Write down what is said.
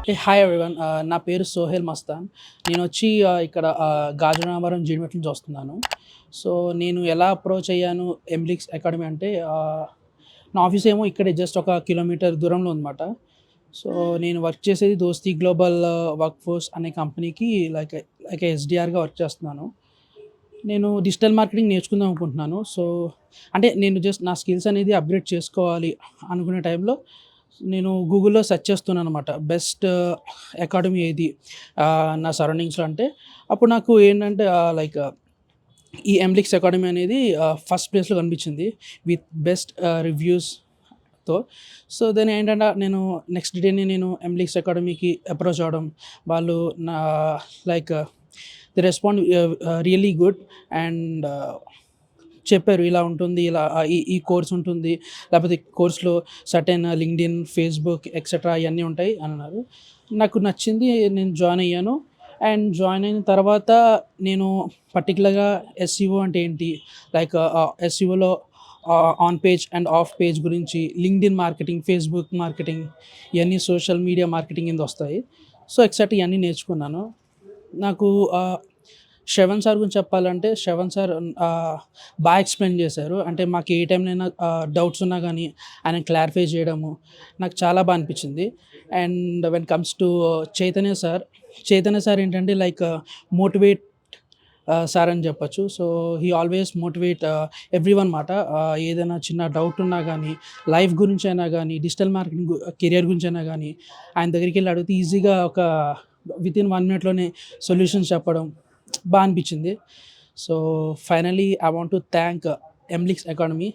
Hi everyone. నా పేరు సోహెల్ మస్తాన్. నేనొచ్చి ఇక్కడ గాజురామవరం జీడిమెట్ల నుంచి వస్తున్నాను. సో, నేను ఎలా అప్రోచ్ అయ్యాను ఎంబ్లిక్స్ అకాడమీ అంటే నా ఆఫీస్ ఏమో ఇక్కడే జస్ట్ ఒక కిలోమీటర్ దూరంలో ఉందన్నమాట. సో, నేను వర్క్ చేసేది దోస్తీ గ్లోబల్ వర్క్ ఫోర్స్ అనే కంపెనీకి లైక్ ఎస్‌డిఆర్‌గా వర్క్ చేస్తున్నాను. నేను డిజిటల్ మార్కెటింగ్ నేర్చుకుందాం అనుకుంటున్నాను. సో, అంటే నేను జస్ట్ నా స్కిల్స్ అనేది అప్‌గ్రేడ్ చేసుకోవాలి అనుకునే టైంలో నేను గూగుల్‌లో సెర్చ్ చేస్తున్నాననమాట. బెస్ట్ అకాడమీ ఏది నా సరౌండింగ్స్‌లో అంటే, అప్పుడు నాకు ఏంటంటే ఈ ఎంబ్లిక్స్ అకాడమీ అనేది ఫస్ట్ ప్లేస్‌లో కనిపించింది. విత్ బెస్ట్ రివ్యూస్‌తో. సో, దెన్ ఏంటంటే నేను నెక్స్ట్ డేనే నేను ఎంబ్లిక్స్ అకాడమీకి అప్రోచ్ అవ్వడం. వాళ్ళు నా like they respond really good and చెప్పారు. ఇలా ఉంటుంది, ఇలా ఈ కోర్స్ ఉంటుంది. లేకపోతే కోర్స్‌లో సర్టెన్ లింక్డ్ఇన్, ఫేస్‌బుక్ ఎక్సెట్రా ఇయన్నీ ఉంటాయి అన్నారు. నాకు నచ్చింది. నేను జాయిన్ అయ్యాను. అండ్ జాయిన్ అయిన తర్వాత నేను పర్టిక్యులర్‌గా ఎస్‌ఈఓ అంటే ఏంటి, ఎస్‌ఈఓలో on page and off page గురించి, లింక్డ్ఇన్ మార్కెటింగ్, ఫేస్‌బుక్ మార్కెటింగ్ ఇయన్నీ సోషల్ మీడియా మార్కెటింగ్ కింద వస్తాయి. సో, ఎక్సెట్రా ఇయన్నీ నేర్చుకున్నాను. నాకు శ్రవణ్ సార్ గురించి చెప్పాలంటే, శ్రవణ్ సార్ బాగా ఎక్స్‌ప్లెయిన్ చేశారు. అంటే మాకు ఏ టైంలోనైనా డౌట్స్ ఉన్నా గానీ ఆయన క్లారిఫై చేయడము నాకు చాలా బా అనిపించింది. And when comes to Chaitanya sir, Chaitanya sir ఏంటంటే మోటివేట్ సార్ అని చెప్పొచ్చు. So, he always motivate everyone మాట. ఏదైనా చిన్న డౌట్ ఉన్నా గానీ, లైఫ్ గురించైనా గానీ, డిజిటల్ మార్కెటింగ్ కెరియర్ గురించైనా గానీ, ఆయన దగ్గరికెళ్ళి అడిగితే ఈజీగా వితిన్ 1 మినిట్‌లోనే సొల్యూషన్స్ చెప్పడం బా అనిపించింది. So, finally I want to thank Emblix academy.